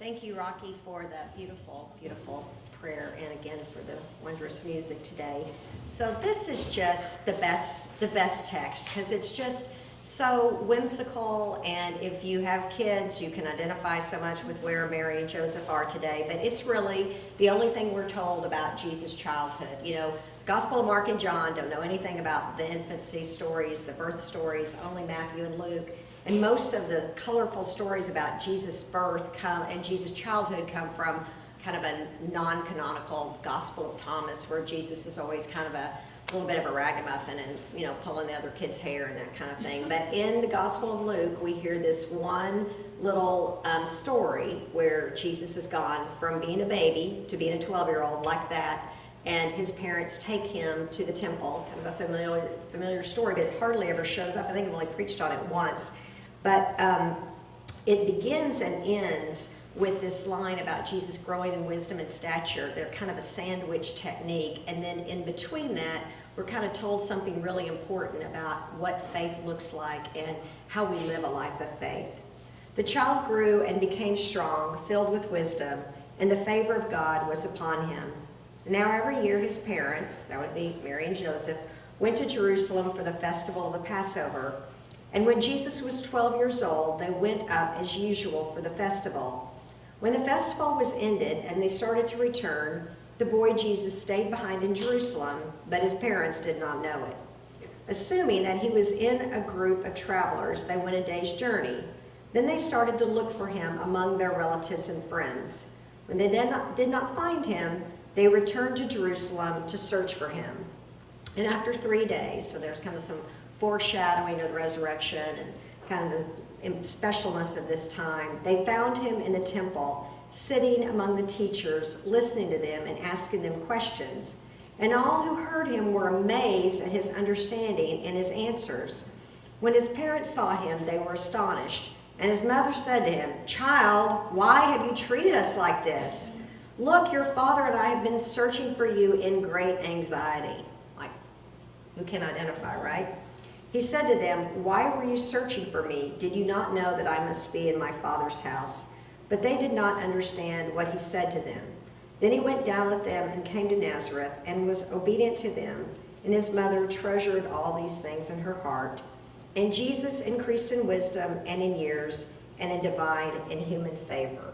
Thank you, Rocky, for the beautiful, beautiful prayer, and again for the wondrous music today. So this is just the best text, because it's just so whimsical, and if you have kids, you can identify so much with where Mary and Joseph are today. But it's really the only thing we're told about Jesus' childhood. You know, Gospel of Mark and John don't know anything about the infancy stories, the birth stories, only Matthew and Luke. And most of the colorful stories about Jesus' birth and Jesus' childhood come from kind of a non-canonical Gospel of Thomas, where Jesus is always kind of a little bit of a ragamuffin and, you know, pulling the other kid's hair and that kind of thing. But in the Gospel of Luke, we hear this one little story where Jesus has gone from being a baby to being a 12-year-old like that, and his parents take him to the temple, kind of a familiar story, but it hardly ever shows up. I think I've only preached on it once. But it begins and ends with this line about Jesus growing in wisdom and stature. They're kind of a sandwich technique. And then in between that, we're kind of told something really important about what faith looks like and how we live a life of faith. The child grew and became strong, filled with wisdom, and the favor of God was upon him. Now every year his parents, that would be Mary and Joseph, went to Jerusalem for the festival of the Passover. And when Jesus was 12 years old, they went up as usual for the festival. When the festival was ended and they started to return, the boy Jesus stayed behind in Jerusalem, but his parents did not know it. Assuming that he was in a group of travelers, they went a day's journey. Then they started to look for him among their relatives and friends. When they did not find him, they returned to Jerusalem to search for him. And after 3 days, so there's kind of some foreshadowing of the resurrection and kind of the specialness of this time, they found him in the temple, sitting among the teachers, listening to them and asking them questions. And all who heard him were amazed at his understanding and his answers. When his parents saw him, they were astonished. And his mother said to him, "Child, why have you treated us like this? Look, your father and I have been searching for you in great anxiety." Like, who can identify, right? He said to them, "Why were you searching for me? Did you not know that I must be in my Father's house?" But they did not understand what he said to them. Then he went down with them and came to Nazareth and was obedient to them. And his mother treasured all these things in her heart. And Jesus increased in wisdom and in years and in divine and human favor.